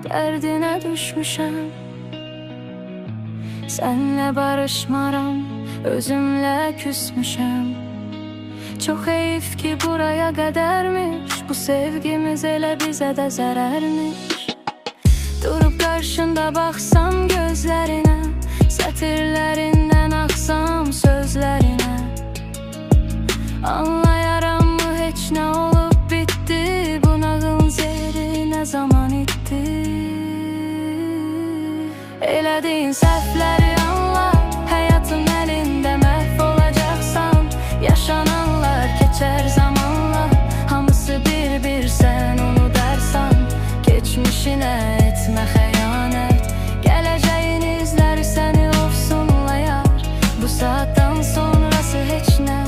dərdinə düşmüşəm. Sənlə barışmaram, özümlə küsmüşəm. Çox heyif ki buraya qədərmiş, bu sevgimiz elə bizə də zərərmiş. Durub qarşında baxsam gözlərinə, sətirlərindən axsam sözlərinə, anlayaram mı heç nə olub bitdi, bu nağın zehri nə zaman itdi. Elədiyin səhvləri anla, həyatın əlində məhv olacaqsan. Yaşananlar keçər zamanla, hamısı bir-bir sən unudarsan. Geçmişinə etmə xəyanət, gələcəyin izləri səni ofsunlayar. Bu saatdan sonrası heç nə,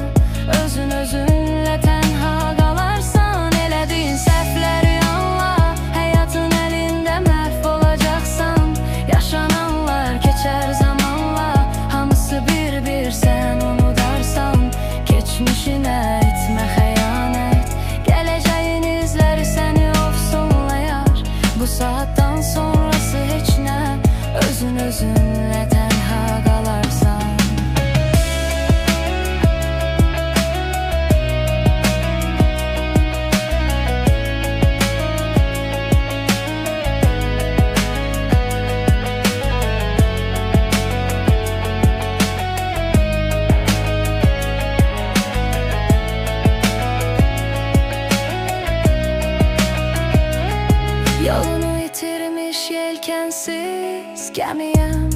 özün özünlə tənha qalarsan. Elədiyin səhvləri anla, həyatın əlində məhv olacaqsan. Yaşananlar keçər zamanla, hamısı bir-bir sən unudarsan. Geçmişinə etmə xəyanət, gələcəyin izləri səni ofsunlayar. Bu saatdan sonrası heç nə, özün özünlə tənha qalarsan. Yolunu itirmiş yelkensiz gəmiyəm.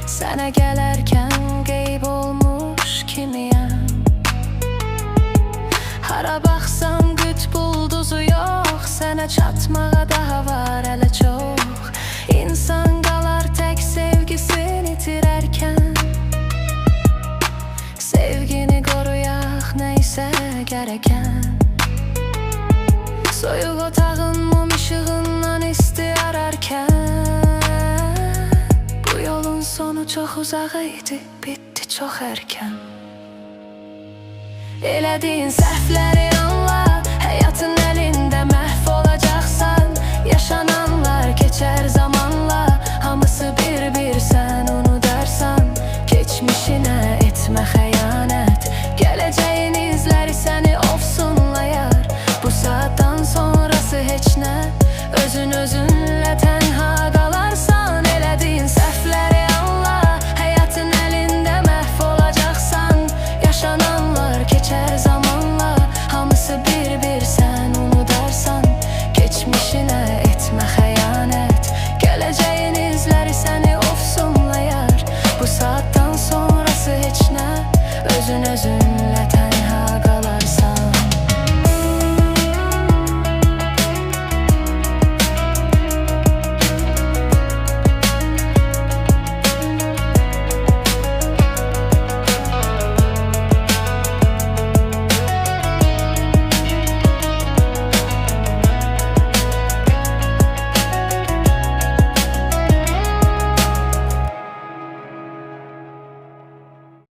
Sənə gələrkən qeyb olmuş kimiyəm. Hara baxsam qütb ulduzu yox, sənə çatmağa daha var hələ çox. İnsan qalar tək sevgisini itirərkən. Sevgini qoruyaq nəysə gərəkən. Soyuq otağın mum işığından isti ararkən. Bu yolun sonu çox uzaq idi, bitdi çox erkən. Elədiyin səhvləri anla, həyatın əlində məhv olacaqsan. Yaşananlar keçər zamanla, hamısı bir-bir sən unudarsan. Geçmişinə etmə xəyanət, gələcəyin izləri səni ofsunlayar. Bu saatdan sonrası heç nə, özün özün